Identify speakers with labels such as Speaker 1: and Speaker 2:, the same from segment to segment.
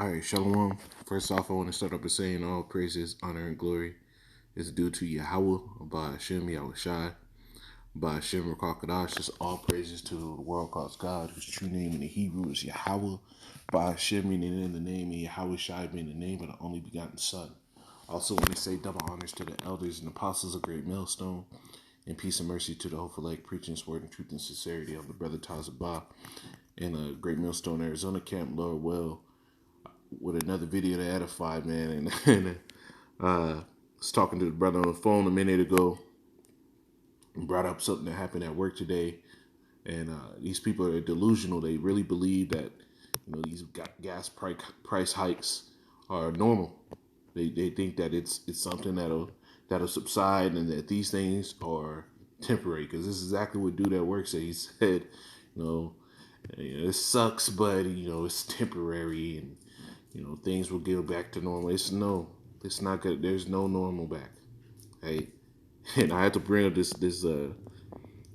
Speaker 1: All right, Shalom. First off, I want to start up by saying all praises, honor, and glory is due to Yahweh, by Hashem, Yahweh Shai, by Hashem, Rakakadash. Just all praises to the world calls God, whose true name in the Hebrew is Yahweh, by Hashem, meaning in the name, and Yahweh Shai being the name of the only begotten Son. Also, want to say double honors to the elders and apostles of Great Millstone, and peace and mercy to the hopeful like preaching word and truth and sincerity of the brother Tazabah in Great Millstone, Arizona camp, Lord well, with another video to edify, man. And was talking to the brother on the phone a minute ago and brought up something that happened at work today. And these people are delusional. They really believe that these gas price hikes are normal. They think that it's something that'll subside and that these things are temporary. Because this is exactly what dude at work said. He said, it sucks, but it's temporary and things will get back to normal. It's not good. There's no normal back. Hey, and I had to bring up this.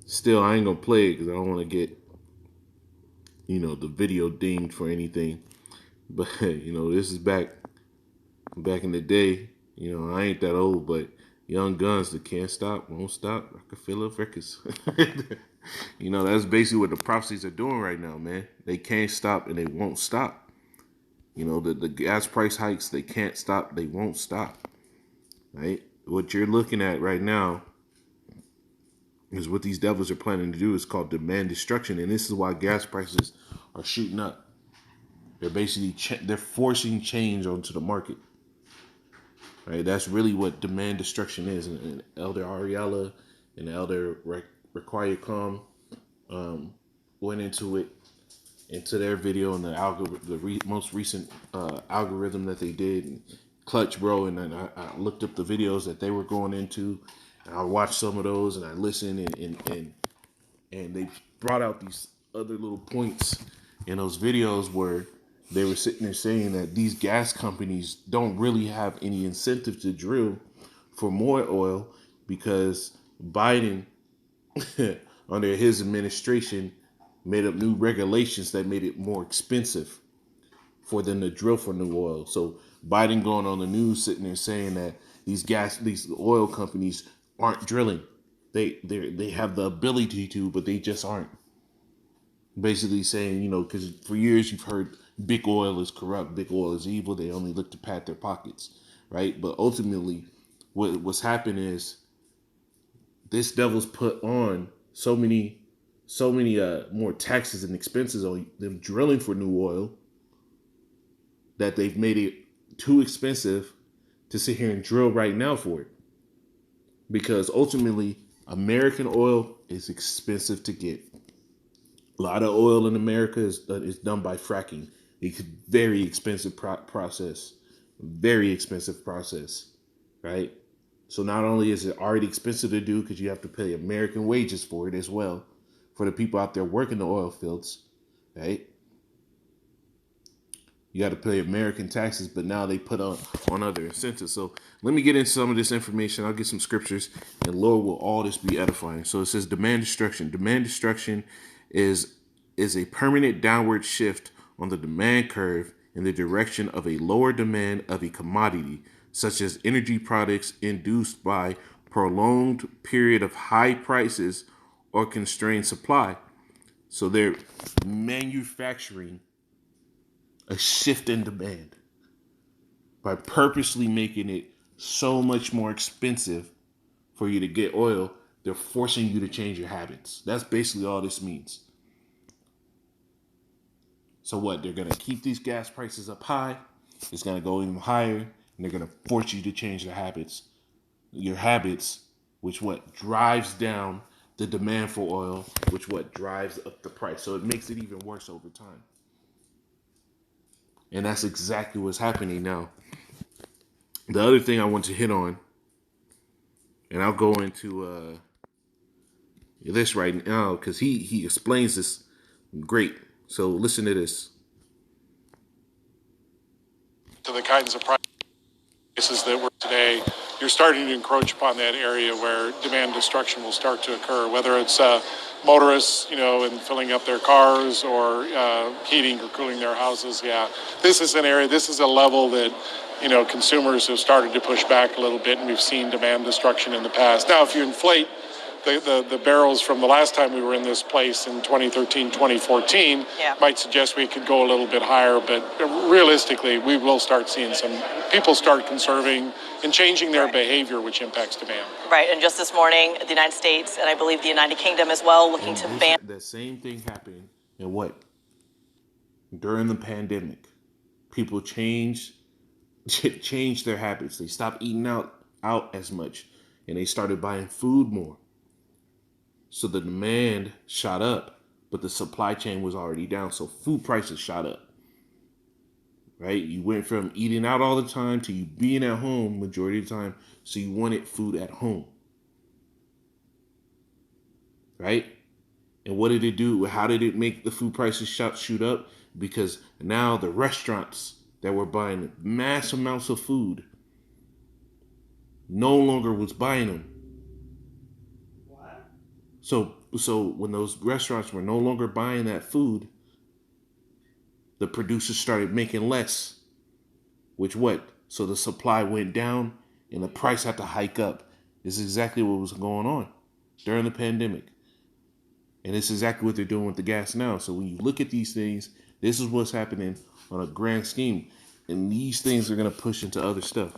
Speaker 1: Still, I ain't gonna play it because I don't want to get, the video dinged for anything. But this is back in the day. I ain't that old, but young guns that can't stop, won't stop. Rockefeller records. That's basically what the prophecies are doing right now, man. They can't stop and they won't stop. The gas price hikes, they can't stop, they won't stop, right? What you're looking at right now is what these devils are planning to do. Is called demand destruction, and this is why gas prices are shooting up. They're basically they're forcing change onto the market, right? That's really what demand destruction is. And Elder Ariella and Elder Require Calm went into their video and the most recent algorithm that they did, Clutch, bro. And then I looked up the videos that they were going into, and I watched some of those, and I listened, and they brought out these other little points in those videos where they were sitting there saying that these gas companies don't really have any incentive to drill for more oil because Biden, under his administration, made up new regulations that made it more expensive for them to drill for new oil. So Biden going on the news sitting there saying that these oil companies aren't drilling. They have the ability to, but they just aren't. Basically saying, because for years you've heard big oil is corrupt, big oil is evil. They only look to pat their pockets, right? But ultimately, what's happened is this devil's put on so many more taxes and expenses on them drilling for new oil that they've made it too expensive to sit here and drill right now for it. Because ultimately, American oil is expensive to get. A lot of oil in America is done by fracking. It's a very expensive process. Very expensive process, right? So not only is it already expensive to do because you have to pay American wages for it as well, for the people out there working the oil fields, right? You got to pay American taxes, but now they put on other incentives. So let me get into some of this information. I'll get some scriptures, and Lord, will all this be edifying. So it says demand destruction. Demand destruction is a permanent downward shift on the demand curve in the direction of a lower demand of a commodity, such as energy products induced by prolonged period of high prices or constrained supply. So they're manufacturing a shift in demand by purposely making it so much more expensive for you to get oil. They're forcing you to change your habits. That's basically all this means. So what? They're going to keep these gas prices up high. It's going to go even higher, and they're going to force you to change your habits, which what drives down the demand for oil, which what drives up the price. So it makes it even worse over time. And that's exactly what's happening now. The other thing I want to hit on, and I'll go into this right now because he explains this great. So listen to this.
Speaker 2: To the kinds of prices that we're today, you're starting to encroach upon that area where demand destruction will start to occur, whether it's motorists, and filling up their cars or heating or cooling their houses. Yeah, this is a level that, consumers have started to push back a little bit, and we've seen demand destruction in the past. Now, if you inflate the barrels from the last time we were in this place in 2013, 2014, might suggest we could go a little bit higher, but realistically, we will start seeing some people start conserving and changing their behavior, which impacts demand.
Speaker 3: Right, and just this morning, the United States and I believe the United Kingdom as well looking to ban.
Speaker 1: That same thing happened in what? During the pandemic. People changed their habits. They stopped eating out as much, and they started buying food more. So the demand shot up, but the supply chain was already down. So food prices shot up. Right? You went from eating out all the time to you being at home majority of the time. So you wanted food at home. Right? And what did it do? How did it make the food prices shoot up? Because now the restaurants that were buying mass amounts of food no longer was buying them. What? So when those restaurants were no longer buying that food, the producers started making less. Which what? So the supply went down and the price had to hike up. This is exactly what was going on during the pandemic. And this is exactly what they're doing with the gas now. So when you look at these things, this is what's happening on a grand scheme. And these things are going to push into other stuff.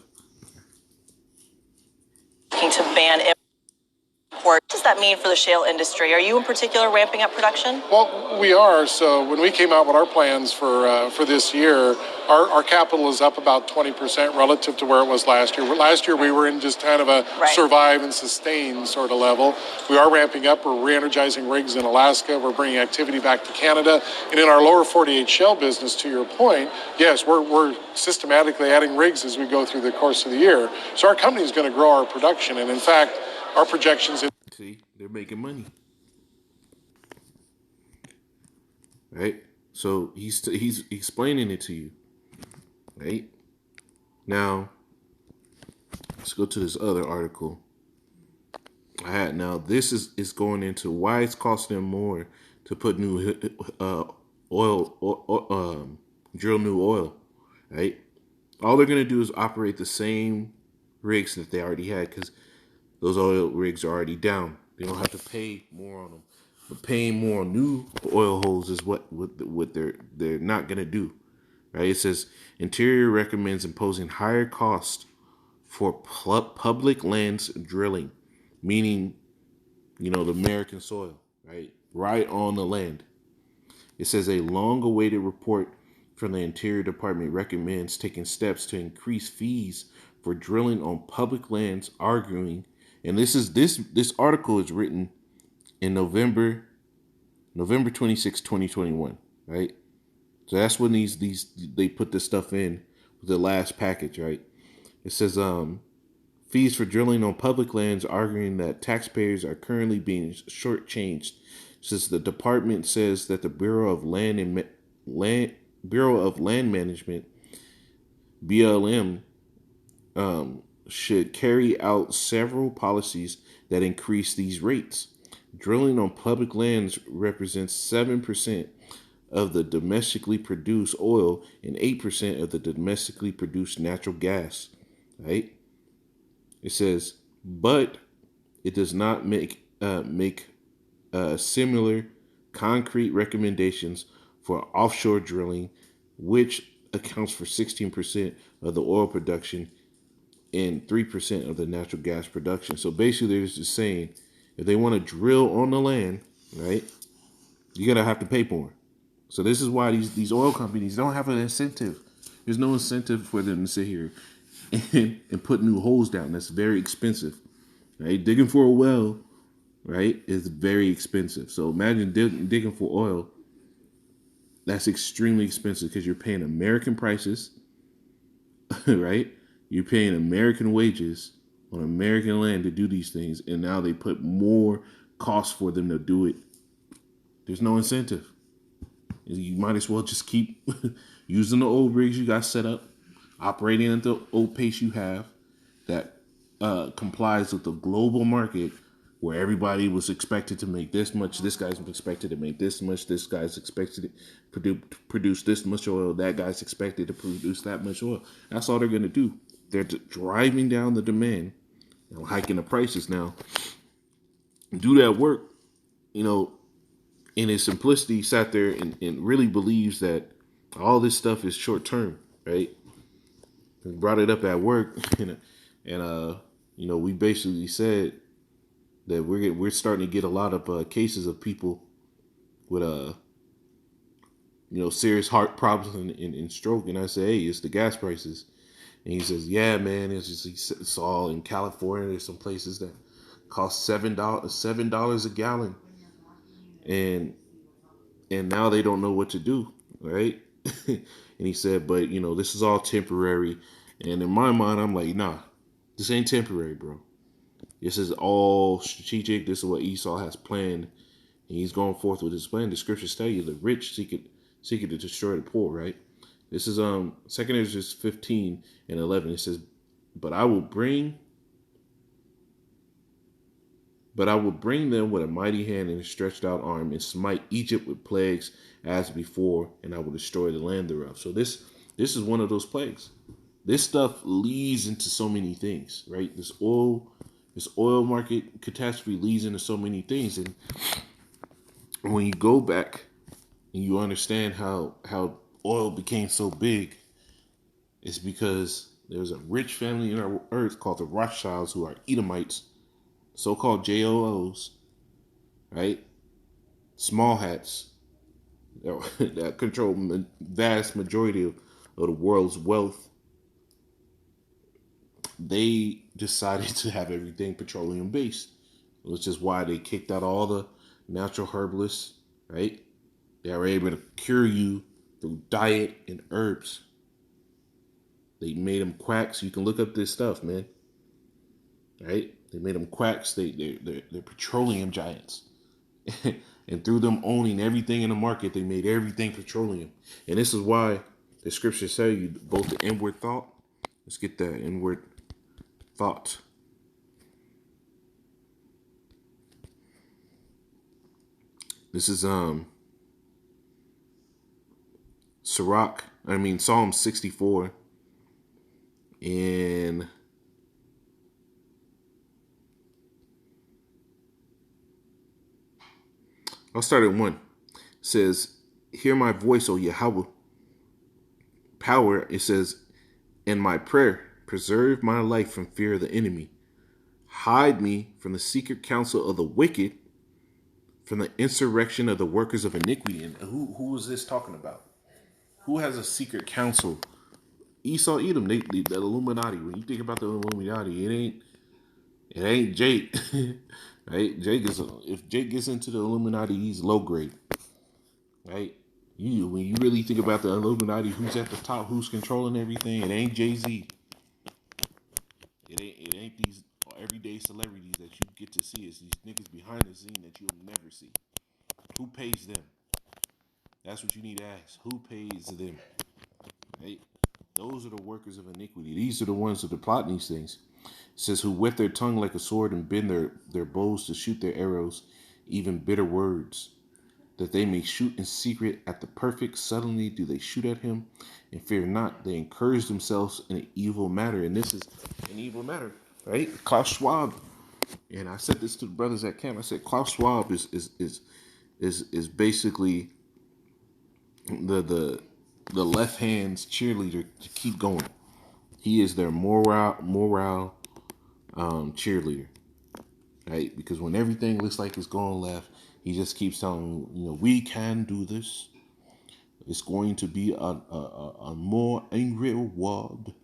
Speaker 3: To ban import. What does that mean for the shale industry? Are you in particular ramping up production?
Speaker 2: Well, we are. So when we came out with our plans for this year, our capital is up about 20% relative to where it was last year. Last year we were in just kind of a survive and sustain sort of level. We are ramping up. We're re-energizing rigs in Alaska. We're bringing activity back to Canada. And in our lower 48 shale business, to your point, yes, we're systematically adding rigs as we go through the course of the year. So our company is going to grow our production. And in fact, our projections...
Speaker 1: See, they're making money. Right? So he's explaining it to you. Right? Now, let's go to this other article I had. Now, this is going into why it's costing them more to put new drill new oil. Right? All they're going to do is operate the same rigs that they already had, because those oil rigs are already down. They don't have to pay more on them. But paying more on new oil holes is what they're not going to do. Right? It says Interior recommends imposing higher cost for public lands drilling, meaning, the American soil, right on the land. It says a long-awaited report from the Interior Department recommends taking steps to increase fees for drilling on public lands, arguing. And this article is written in November 26, 2021, right? So that's when they put this stuff in with the last package, right? It says fees for drilling on public lands, arguing that taxpayers are currently being shortchanged, since the department says that the Bureau of Land Management, BLM, should carry out several policies that increase these rates. Drilling on public lands represents 7% of the domestically produced oil and 8% of the domestically produced natural gas. Right? It says, but it does not make similar concrete recommendations for offshore drilling, which accounts for 16% of the oil production and 3% of the natural gas production. So basically, they're just saying, if they want to drill on the land, right, you're gonna have to pay more. So this is why these oil companies don't have an incentive. There's no incentive for them to sit here and put new holes down. That's very expensive. Right? Digging for a well, right, is very expensive. So imagine digging for oil. That's extremely expensive because you're paying American prices, right? You're paying American wages on American land to do these things, and now they put more cost for them to do it. There's no incentive. You might as well just keep using the old rigs you got set up, operating at the old pace you have that complies with the global market, where everybody was expected to make this much. This guy's expected to make this much. This guy's expected to produce this much oil. That guy's expected to produce that much oil. That's all they're going to do. They're driving down the demand, hiking the prices now. Do that work, in his simplicity, sat there and really believes that all this stuff is short term, right? We brought it up at work, and we basically said that we're starting to get a lot of cases of people with serious heart problems and stroke. And I say, hey, it's the gas prices. And he says, yeah, man, it's all in California. There's some places that cost $7 a gallon, and now they don't know what to do, right? And he said, but this is all temporary. And in my mind, I'm like, nah, this ain't temporary, bro. This is all strategic. This is what Esau has planned, and he's going forth with his plan. The scriptures tell you the rich seek it to destroy the poor, right? This is 2 Ezra 15:11. It says, But I will bring them with a mighty hand and a stretched out arm, and smite Egypt with plagues as before, and I will destroy the land thereof. So this is one of those plagues. This stuff leads into so many things, right? This oil market catastrophe leads into so many things. And when you go back and you understand how oil became so big, it's because there's a rich family in our earth called the Rothschilds, who are Edomites, so-called JOOs, right? Small hats that control the vast majority of the world's wealth. They decided to have everything petroleum based, which is why they kicked out all the natural herbalists, right? They were able to cure you through diet and herbs. They made them quacks. You can look up this stuff, man. Right? They made them quacks. They're petroleum giants. And through them owning everything in the market, they made everything petroleum. And this is why the scriptures tell you both the inward thought. Let's get that inward thought. This is Psalm 64. And I'll start at 1. It says, hear my voice, O Yahweh. Power, it says, in my prayer, preserve my life from fear of the enemy. Hide me from the secret counsel of the wicked, from the insurrection of the workers of iniquity. And who is this talking about? Who has a secret counsel? Esau, Edom, the Illuminati. When you think about the Illuminati, it ain't Jake, right? If Jake gets into the Illuminati, he's low grade, right? When you really think about the Illuminati, who's at the top, who's controlling everything, it ain't Jay-Z. It ain't these everyday celebrities that you get to see. It's these niggas behind the scene that you'll never see. Who pays them? That's what you need to ask. Who pays them? Right? Those are the workers of iniquity. These are the ones that are plotting these things. It says, who whet their tongue like a sword and bend their bows to shoot their arrows, even bitter words, that they may shoot in secret at the perfect. Suddenly do they shoot at him, and fear not. They encourage themselves in an evil matter. And this is an evil matter, right? Klaus Schwab. And I said this to the brothers at camp. I said Klaus Schwab is basically the left hand's cheerleader to keep going. He is their morale cheerleader, right? Because when everything looks like it's going left, he just keeps telling we can do this. It's going to be a more angry reward,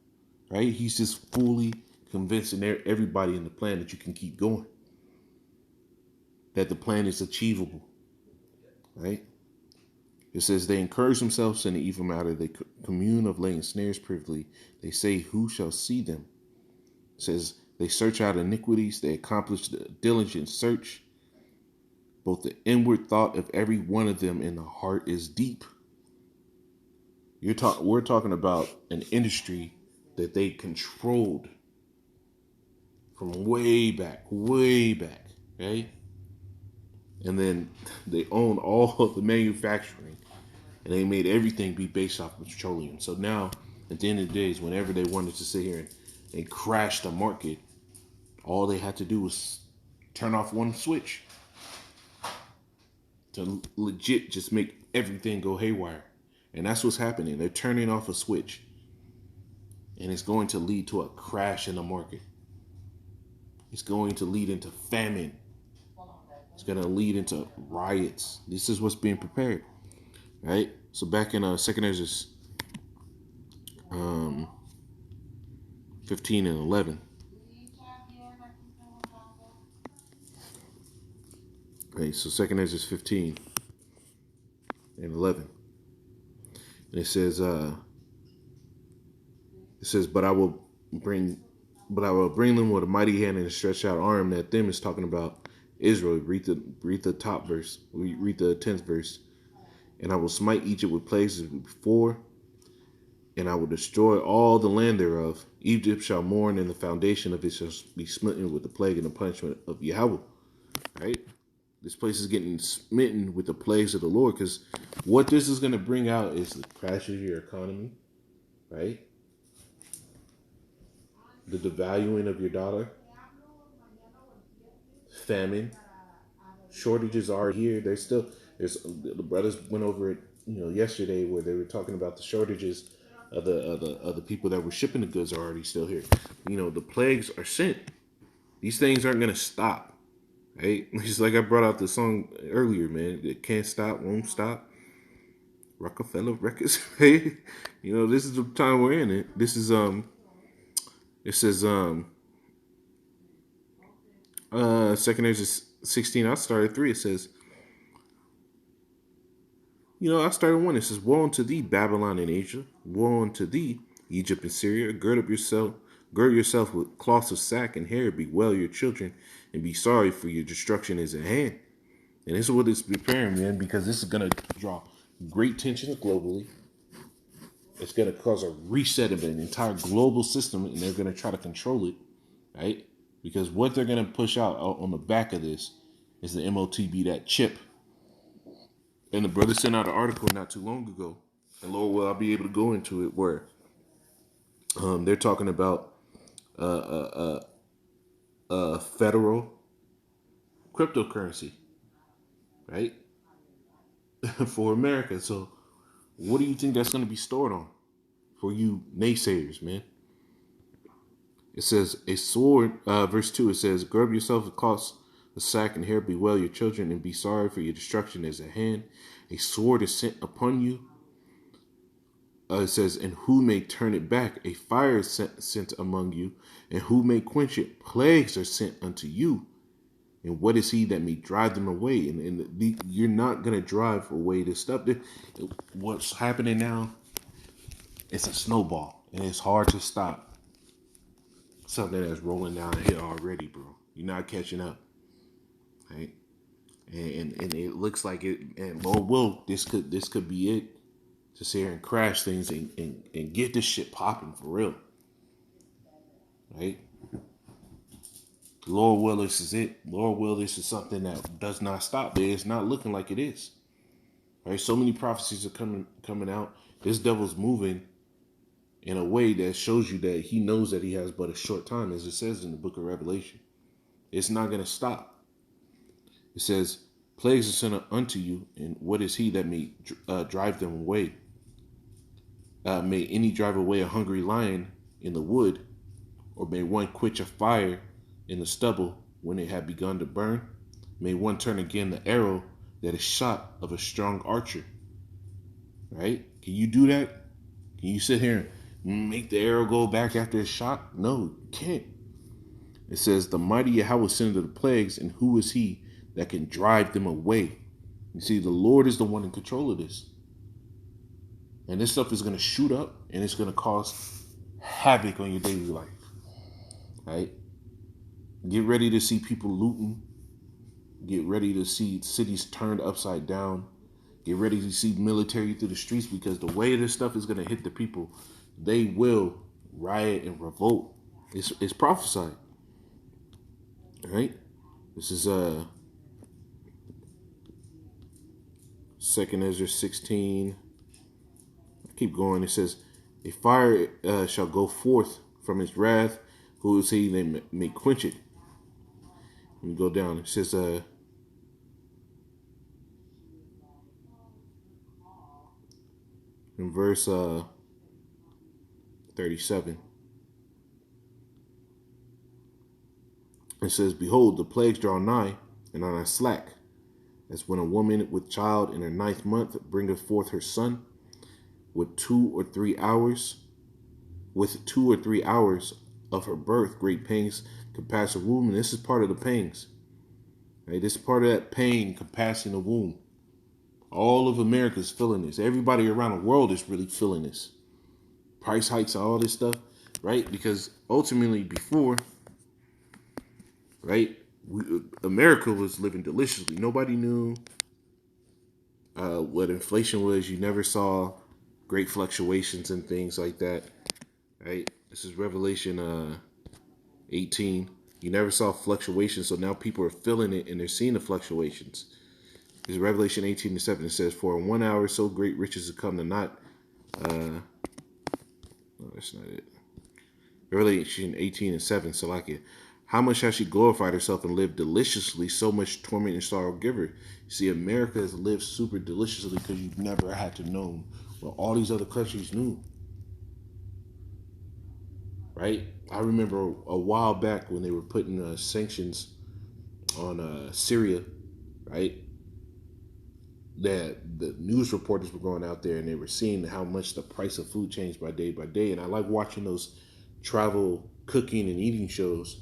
Speaker 1: right? He's just fully convincing everybody in the plan that you can keep going, that the plan is achievable, right? It says they encourage themselves in the evil matter. They commune of laying snares privily. They say, who shall see them? It says they search out iniquities. They accomplish the diligent search. Both the inward thought of every one of them in the heart is deep. We're talking about an industry that they controlled from way back, Okay? And then they own all of the manufacturing, and they made everything be based off of petroleum. So now, at the end of the days, whenever they wanted to sit here and crash the market, all they had to do was turn off one switch to legit just make everything go haywire. And that's what's happening. They're turning off a switch, and it's going to lead to a crash in the market. It's going to lead into famine. It's going to lead into riots. This is what's being prepared, right? So back in Second Ezra um, 15 and 11. Right, so Second Ezra 15 and 11. And it says, but I will bring them with a mighty hand and a stretched out arm. That them is talking about Israel. Read the top verse. Read the 10th verse. And I will smite Egypt with plagues as before, and I will destroy all the land thereof. Egypt shall mourn, and the foundation of it shall be smitten with the plague and the punishment of Yahweh. Right? This place is getting smitten with the plagues of the Lord, because what this is going to bring out is the crash of your economy, right? The devaluing of your dollar, famine, shortages are here. There's the brothers went over it, yesterday, where they were talking about the shortages of the people that were shipping the goods are already still here. The plagues are sent. These things aren't gonna stop. Right? Just like I brought out the song earlier, man. It can't stop, won't stop. Rockefeller Records. Hey, this is the time we're in. It. This is It says Second Ezra 16. I started 3. It says, I started 1. It says, woe unto thee, Babylon and Asia. Woe unto thee, Egypt and Syria. Gird yourself with cloths of sack and hair. Bewail your children, and be sorry, for your destruction is at hand. And this is what it's preparing, man, because this is going to draw great tension globally. It's going to cause a reset of an entire global system, and they're going to try to control it, right? Because what they're going to push out on the back of this is the MOTB, that chip. And the brother sent out an article not too long ago, and Lord, will I'll be able to go into it, where they're talking about federal cryptocurrency, right, for America. So what do you think that's going to be stored on for you naysayers, man? It says, a sword, verse 2, it says, gird yourself with cloths, a sack and hair, bewail your children, and be sorry, for your destruction is at hand. A sword is sent upon you. It says, and who may turn it back? A fire is sent among you, and who may quench it? Plagues are sent unto you. And what is he that may drive them away? And you're not going to drive away this stuff. What's happening now, it's a snowball, and it's hard to stop something that's rolling down here already, bro. You're not catching up, right? And it looks like it. And Lord will, this could be it, to sit here and crash things and get this shit popping for real, right? Lord will, this is it. Lord will, this is something that does not stop. It's not looking like it is, right? So many prophecies are coming out. This devil's moving in a way that shows you that he knows that he has but a short time, as it says in the book of Revelation. It's not going to stop. It says, plagues are sent unto you, and what is he that may drive them away? May any drive away a hungry lion in the wood, or may one quench a fire in the stubble when it had begun to burn? May one turn again the arrow that is shot of a strong archer? Right? Can you do that? Can you sit here and make the arrow go back after it's shot? No, you can't. It says, the mighty Yahweh sendeth the plagues, and who is he that can drive them away? You see, the Lord is the one in control of this. And this stuff is going to shoot up, and it's going to cause havoc on your daily life. Right? Get ready to see people looting. Get ready to see cities turned upside down. Get ready to see military through the streets, because the way this stuff is going to hit the people, they will riot and revolt. It's prophesied. Right? This is Second Ezra 16. I keep going. It says, "A fire shall go forth from his wrath. Who is he that may quench it?" Let me go down. It says, in verse 37, it says, "Behold, the plagues draw nigh, and are not slack, as when a woman with child in her ninth month bringeth forth her son, with 2 or 3 hours, with 2 or 3 hours of her birth, great pains compass her womb." And this is part of the pains. Right? This is part of that pain compassing the womb. All of America is feeling this. Everybody around the world is really feeling this. Price hikes, all this stuff, right? Because ultimately, before, right, America was living deliciously. Nobody knew what inflation was. You never saw great fluctuations and things like that, right? This is Revelation 18. You never saw fluctuations, so now people are feeling it and they're seeing the fluctuations. This is Revelation 18:7. It says, "For in 1 hour so great riches have come to not." No, that's not it. Revelation 18:7. Salakia. "How much has she glorified herself and lived deliciously? So much torment and sorrow give her." See, America has lived super deliciously because you've never had to know what all these other countries knew. Right? I remember a while back when they were putting sanctions on Syria, right? That the news reporters were going out there and they were seeing how much the price of food changed by day. And I like watching those travel cooking and eating shows.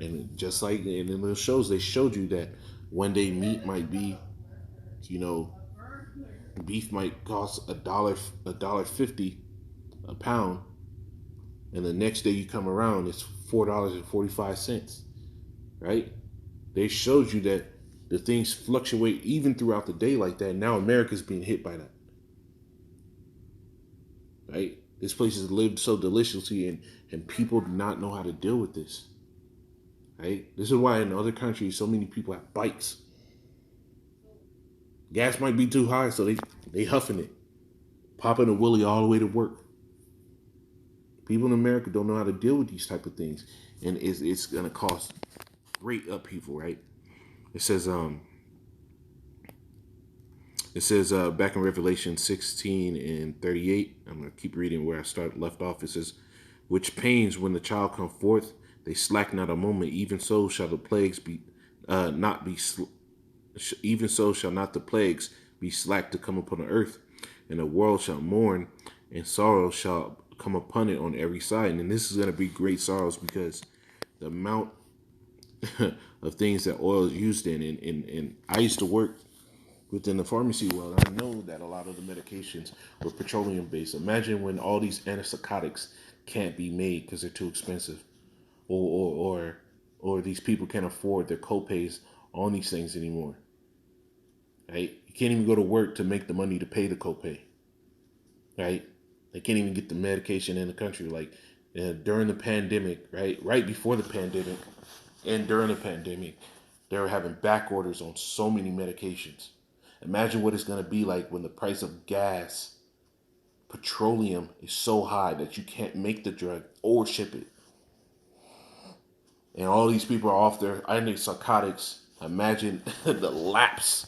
Speaker 1: And just like in those shows, they showed you that one day meat might be, you know, beef might cost a dollar 50 a pound, and the next day you come around, it's $4.45. Right? They showed you that the things fluctuate even throughout the day like that. Now America's being hit by that. Right? This place has lived so deliciously, and people do not know how to deal with this. Right? This is why in other countries so many people have bikes. Gas might be too high, so they huffing it, popping a wheelie all the way to work. People in America don't know how to deal with these type of things, and it's gonna cost great upheaval. Right? It says back in Revelation 16:38. I'm gonna keep reading where I left off. It says, "Which pains when the child come forth, they slack not a moment. Even so shall the plagues be not be. Even so shall not the plagues be slack to come upon the earth, and the world shall mourn, and sorrow shall come upon it on every side." And this is gonna be great sorrows because the amount of things that oil is used in, and I used to work within the pharmacy world. I know that a lot of the medications were petroleum based. Imagine when all these antipsychotics can't be made because they're too expensive, or these people can't afford their copays on these things anymore. Right? You can't even go to work to make the money to pay the copay. Right? They can't even get the medication in the country. Like during the pandemic, right before the pandemic, and during the pandemic, they were having back orders on so many medications. Imagine what it's going to be like when the price of gas, petroleum is so high that you can't make the drug or ship it. And all these people are off their antipsychotics. Imagine the lapse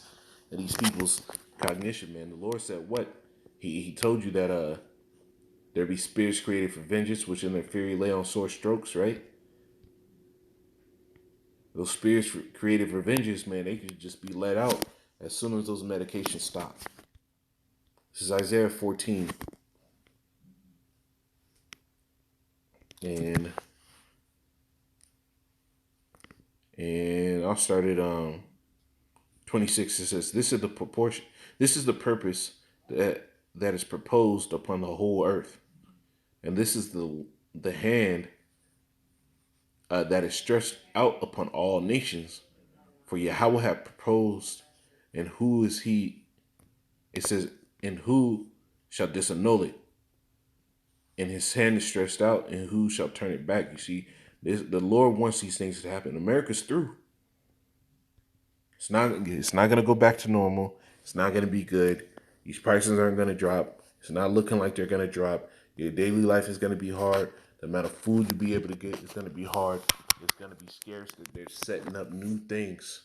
Speaker 1: in these people's cognition, man. The Lord said what? He told you that there be spirits created for vengeance, which in their fury lay on sore strokes, right? Those spirits created for vengeance, man, they could just be let out as soon as those medications stop. This is Isaiah 14. And I'll start at 26. It says, "This is the proportion, this is the purpose that is proposed upon the whole earth. And this is the hand that is stretched out upon all nations. For Yahweh hath proposed, and who is he?" It says, "And who shall disannul it? And his hand is stretched out, and who shall turn it back?" You see, the Lord wants these things to happen. America's through. It's not gonna go back to normal. It's not gonna be good. These prices aren't gonna drop. It's not looking like they're gonna drop. Your daily life is gonna be hard. The amount of food you'll be able to get is gonna be hard. It's gonna be scarce. That they're setting up new things,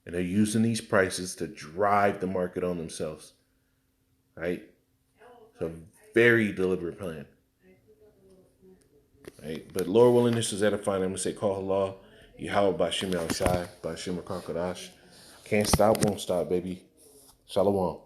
Speaker 1: and they're using these prices to drive the market on themselves. Right? It's a very deliberate plan. Right? But Lord willing, this is edifying. I'm gonna say, call Allah. Yahweh Bashim Al Shai, Bashim Kakadash. Can't stop, won't stop, baby. Shalom.